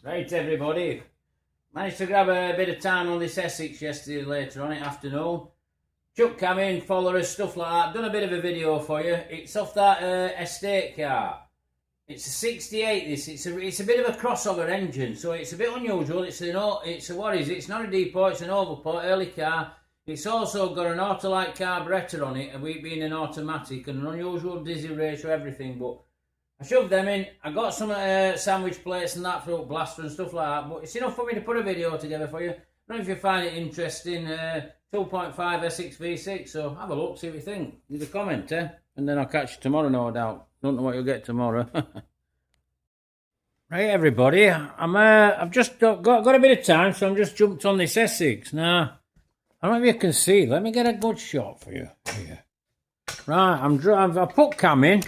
Right, everybody. Managed to grab a bit of time on this Essex yesterday later on in the afternoon. Chuck cam in, followers, stuff like that. Done a bit of a video for you. It's off that estate car. It's a 68. It's a bit of a crossover engine, so it's a bit unusual. It's not a depot. It's an overput early car. It's also got an auto-like carburettor on it, and we being an automatic and an unusual diesel ratio, everything. But I shoved them in. I got some sandwich plates and that fruit blaster and stuff like that. But it's enough for me to put a video together for you. I don't know if you find it interesting. 2.5 Essex V6. So have a look, see what you think. Leave a comment, and then I'll catch you tomorrow, no doubt. Don't know what you'll get tomorrow. Right, everybody. I've just got a bit of time, so I'm just jumped on this Essex now. I don't know if you can see. Let me get a good shot for you. Right, I've put cam in,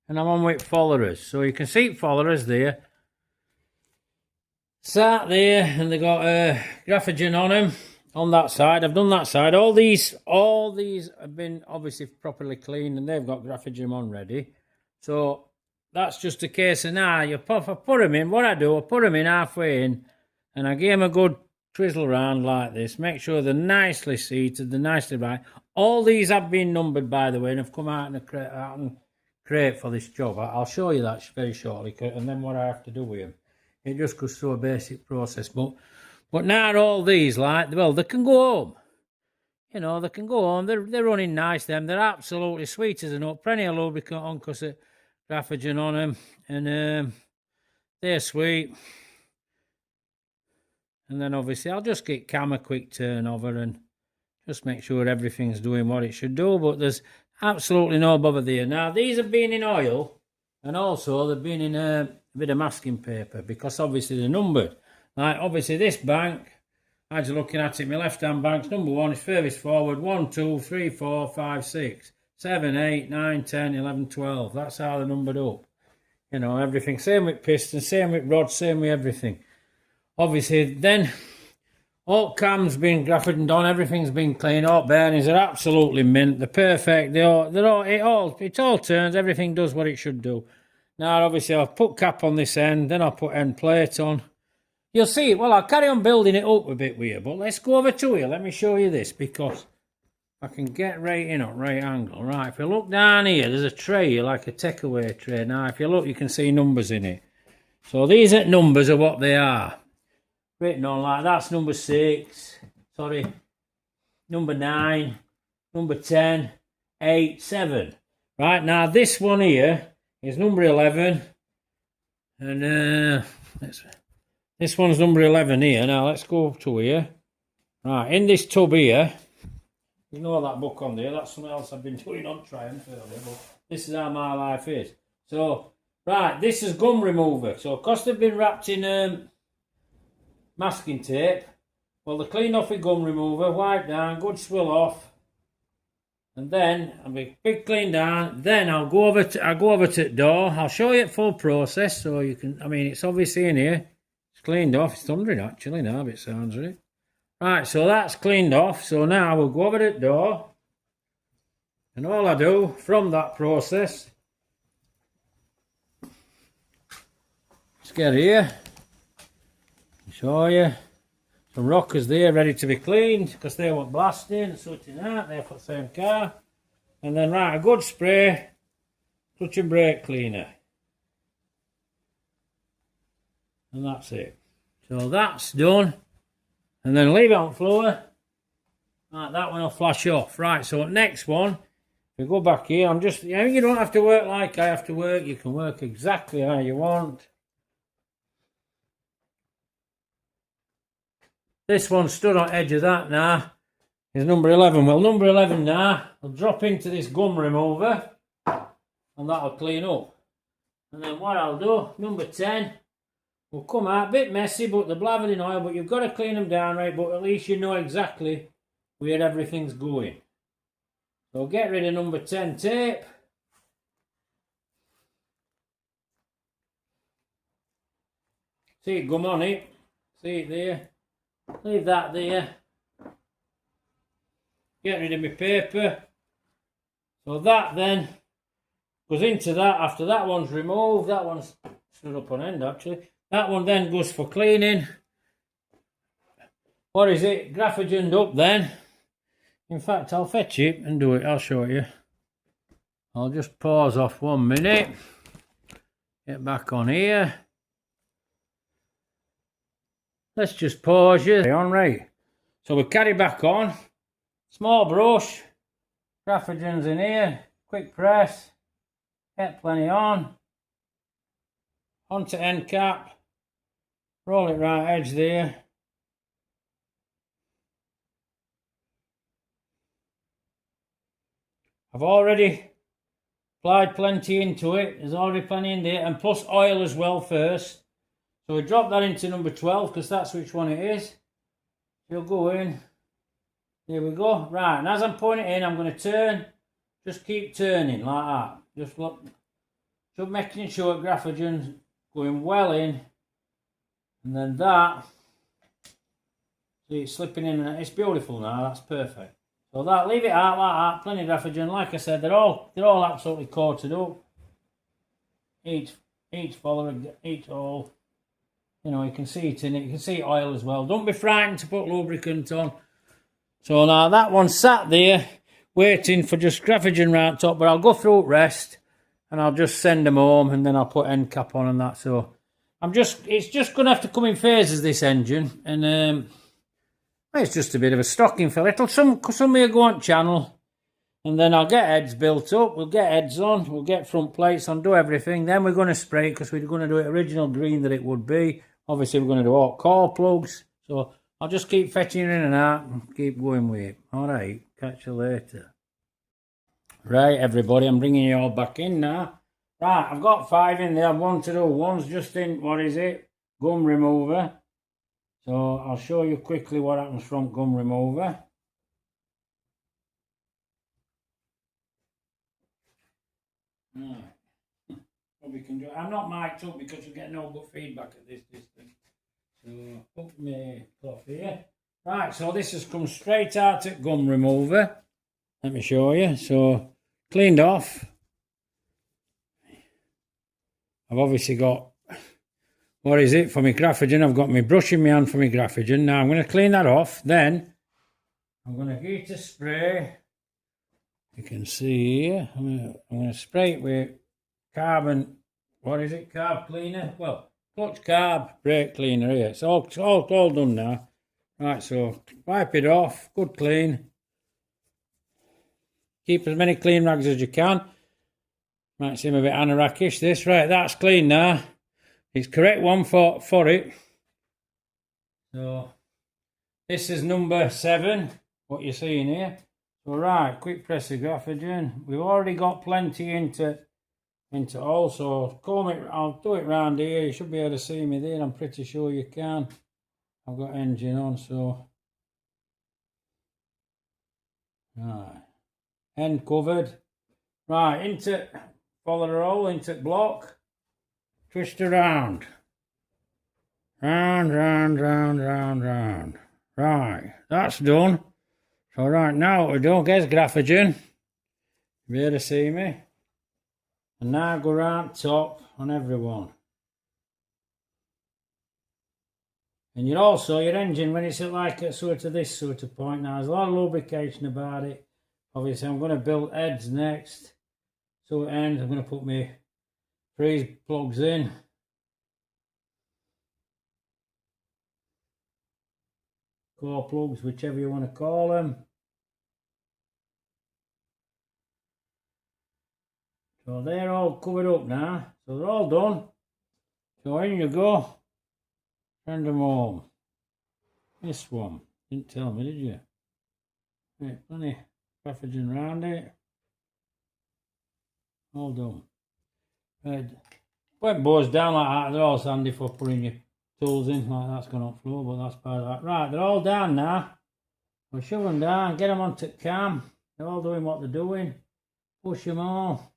and I'm on with followers. So you can see followers there. Sat there, and they got graphogen on them on that side. I've done that side. All these have been obviously properly cleaned, and they've got graphogen on ready. So that's just a case of now. I put them in. What I do, I put them in halfway in, and I give them a good twizzle round like this. Make sure they're nicely seated, they're nicely right. All these have been numbered, by the way, and have come out in a crate for this job. I'll show you that very shortly, and then what I have to do with them. It just goes through a basic process. But now all these, like, well, they can go home. You know, they can go home. They're running nice, them. They're absolutely sweet as a nut. Plenty of lubricant on because of graphogen on them. And they're sweet. And then obviously I'll just get cam a quick turn over and just make sure everything's doing what it should do. But there's absolutely no bother there. Now, these have been in oil, and also they've been in a bit of masking paper because obviously they're numbered. Like, obviously this bank, as you're looking at it, my left-hand bank's number 1 is furthest forward, 1, 2, 3, 4, 5, 6, 7, 8, 9, 10, 11, 12. That's how they're numbered up. You know, everything. Same with pistons, same with rods, same with everything. Obviously, then all cam's been graphogened on, everything's been clean, all bearings are absolutely mint, they're perfect, it all turns, everything does what it should do. Now, obviously, I've put cap on this end, then I'll put end plate on. You'll see, well, I'll carry on building it up a bit with you, but let's go over to here, let me show you this, because I can get right in at right angle. Right, if you look down here, there's a tray here, like a takeaway tray. Now, if you look, you can see numbers in it. So these are numbers of what they are. Written on like that's number 6, sorry, number 9, number 10, 8, 7. Right, now this one here is number 11, and this one's number 11 here. Now let's go to here. Right, in this tub here, you know that book on there, that's something else I've been doing on Triumph earlier, but this is how my life is. So, right, this is gum remover. So, because they've been wrapped in masking tape, well, they're cleaned off with gum remover, wipe down, good swill off, and then I'll be big clean down. Then I'll go over to the door. I'll show you the full process so you can. I mean, it's obviously in here. It's cleaned off. It's thundering actually now, if it sounds right. Right, so that's cleaned off. So now we'll go over to the door, and all I do from that process is get here. Show you some rockers there ready to be cleaned because they weren't blasting, sorting out, they're for the same car. And then, right, a good spray, clutch and brake cleaner. And that's it. So that's done. And then leave it on the floor. Right, that one will flash off. Right, so next one, if we go back here, you don't have to work like I have to work, you can work exactly how you want. This one stood on the edge of that now is number 11. Well, number 11 now will drop into this gum remover and that'll clean up. And then what I'll do, number 10 will come out, a bit messy, but they're blathered in oil, but you've got to clean them down right, but at least you know exactly where everything's going. So get rid of number 10 tape. See it gum on it, see it there. Leave that there. Get rid of my paper. So that then goes into that after that one's removed. That one's stood up on end actually. That one then goes for cleaning. What is it? Graphogened up then. In fact, I'll fetch it and do it. I'll show you. I'll just pause off 1 minute. Get back on here. Let's just pause you. On right. So we carry back on. Small brush. Graphogens in here. Quick press. Get plenty on. Onto end cap. Roll it right edge there. I've already applied plenty into it. There's already plenty in there, and plus oil as well first. So we drop that into number 12 because that's which one it is. You'll go in. Here we go. Right, and as I'm putting it in, I'm going to turn. Just keep turning like that. Just look. Just making sure graphogen's going well in. And then that. See, it's slipping in. And it's beautiful now. That's perfect. So that, leave it out like that. Plenty of graphogen. Like I said, they're all absolutely coated up. Each follower, each hole. You know, you can see it in it. You can see oil as well. Don't be frightened to put lubricant on. So now that one's sat there waiting for just graphogen round top. But I'll go through it rest and I'll just send them home and then I'll put end cap on and that. So it's just going to have to come in phases, this engine. And it's just a bit of a stocking fill. Some will go on channel and then I'll get heads built up. We'll get heads on. We'll get front plates on, do everything. Then we're going to spray it because we're going to do it original green that it would be. Obviously, we're going to do all core plugs. So I'll just keep fetching in and out and keep going with it. All right, catch you later. Right, everybody, I'm bringing you all back in now. Right, I've got 5 in there. I want to do. One's just in, what is it? Gum remover. So I'll show you quickly what happens from gum remover. Right. We can do. I'm not mic'd up because we get no good feedback at this distance. So put me cloth here. Right, so this has come straight out at gum remover. Let me show you. So cleaned off. I've obviously got, what is it, for my graphogen? I've got my brush in my hand for my graphogen. Now I'm going to clean that off. Then I'm going to get a spray. You can see here. I'm going to spray it with carbon, what is it, carb cleaner? Well, clutch carb brake cleaner here. It's all done now. Right, so wipe it off, good clean. Keep as many clean rags as you can. Might seem a bit anorackish this. Right, that's clean now. It's correct one for it. So this is number 7, what you're seeing here. So right, quick press the graphogen. We've already got plenty into all, so comb it. I'll do it round here. You should be able to see me there. I'm pretty sure you can. I've got engine on, so right, end covered. Right, into follow the roll into block. Twist around. Round. Right, that's done. So right now what we do, get graphogen. You'll be able to see me. And now go round top on everyone. And your engine, when it's at like a sort of this sort of point now, there's a lot of lubrication about it. Obviously I'm going to build heads next. So at end I'm going to put my freeze plugs in. Core plugs, whichever you want to call them. So they're all covered up now. So they're all done. So in you go. Send them home. This one. Didn't tell me, did you? Right, plenty graphogen around it. All done. Right. When it bores down like that, they're all handy for putting your tools in. Like that's gone off floor, but that's part of that. Right, they're all down now. We'll shove them down, get them onto cam. They're all doing what they're doing. Push them all.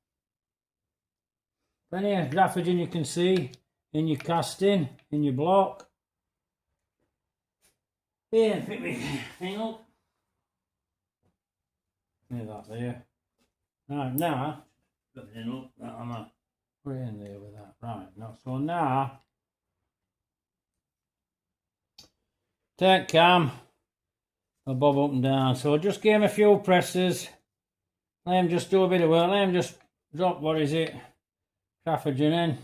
Plenty of graphogen you can see in your casting, in your block. Here, pick me thing up. Leave that there. Right, now, put it in up, that on that. Put it in there with that. Right, now, so now, turn cam, I'll bob up and down. So I'll just give him a few presses. Let him just do a bit of work. Let him just drop, what is it, traffigen in.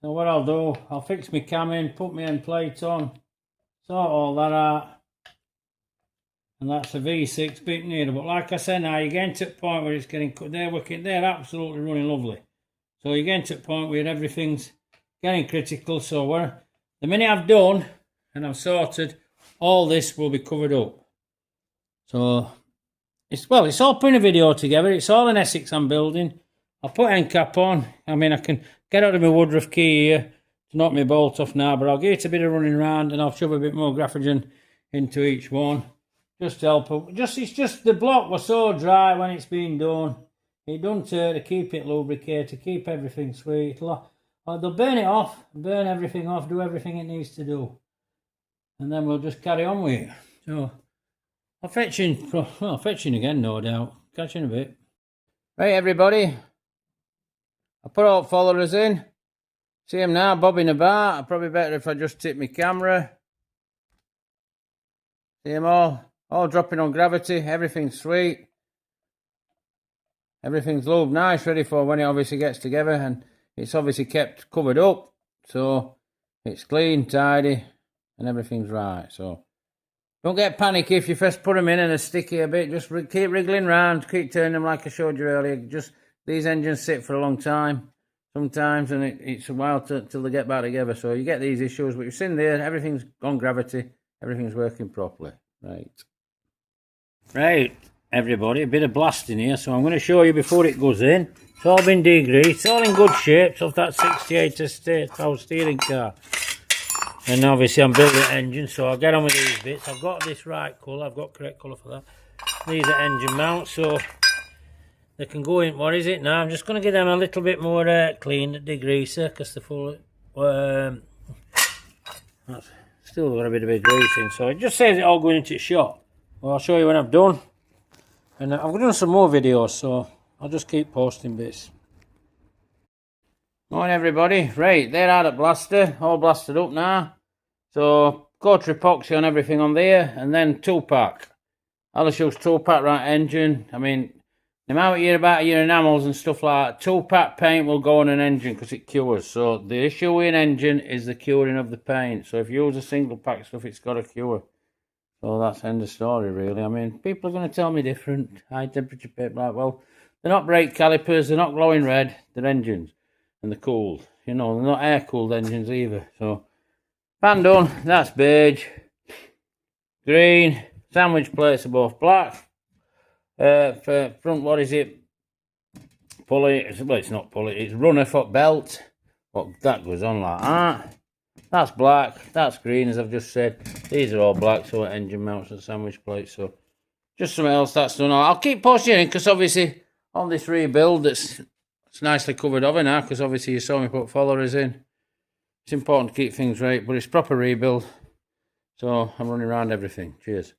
So what I'll do, I'll fix my cam in, put my end plate on, sort all that out. And that's a V6 bit nearer. But like I said now, you're getting to the point where it's getting, they're absolutely running lovely. So you're getting to the point where everything's getting critical. So the minute I've done and I've sorted, all this will be covered up. So it's all putting a video together. It's all an Essex I'm building. I'll put end cap on. I mean, I can get out of my Woodruff key here to knock my bolt off now, but I'll give it a bit of running around and I'll shove a bit more graphogen into each one. Just to help them. It's just the block was so dry when it's been done. It doesn't to keep it lubricated, to keep everything sweet. They'll burn it off, burn everything off, do everything it needs to do. And then we'll just carry on with it. So I'll fetch in again, no doubt. Catch you in a bit. Right, everybody. I put all followers in. See them now bobbing about. Probably better if I just tip my camera. See them all dropping on gravity. Everything's sweet. Everything's lubed nice, ready for when it obviously gets together, and it's obviously kept covered up, so it's clean, tidy, and everything's right. So don't get panicky if you first put them in and they're sticky a bit. Just keep wriggling round, keep turning them like I showed you earlier. Just these engines sit for a long time sometimes, and it's a while till they get back together. So you get these issues, but you've seen there, everything's on gravity, everything's working properly. Right, everybody, a bit of blasting here, so I'm going to show you before it goes in. It's all been degreased, it's all in good shape. So that 68 estate power steering car, and obviously I'm building an engine, so I'll get on with these bits. I've got this right colour, I've got correct colour for that. These are engine mounts, so they can go in. What is it now? I'm just going to give them a little bit more clean degreaser, because they're full that's still got a bit of a greasing, so it just says it all going into the shop. Well, I'll show you when I've done. And I've done some more videos, so I'll just keep posting bits. Morning, everybody. Right, they're out at blaster, all blasted up now. So, coat epoxy on everything on there, and then 2-pack. Alishuk's 2-pack right engine. I mean, no matter what you're about your enamels and stuff like that, 2-pack paint will go on an engine because it cures. So, the issue with an engine is the curing of the paint. So, if you use a single pack stuff, it's got to cure. So that's the end of the story, really. I mean, people are going to tell me different. High temperature paint, like, well, they're not brake calipers, they're not glowing red, they're engines. And they're cooled. You know, they're not air-cooled engines either. So, pan done, that's beige. Green, sandwich plates are both black. For front, what is it? Pulley, well, it's not pulley, it's runner foot belt. Well, that goes on like that. That's black, that's green, as I've just said. These are all black, so engine mounts and sandwich plates. So just something else that's done. I'll keep posting it, because obviously on this rebuild, it's nicely covered over now, because obviously you saw me put followers in. It's important to keep things right, but it's proper rebuild. So I'm running around everything. Cheers.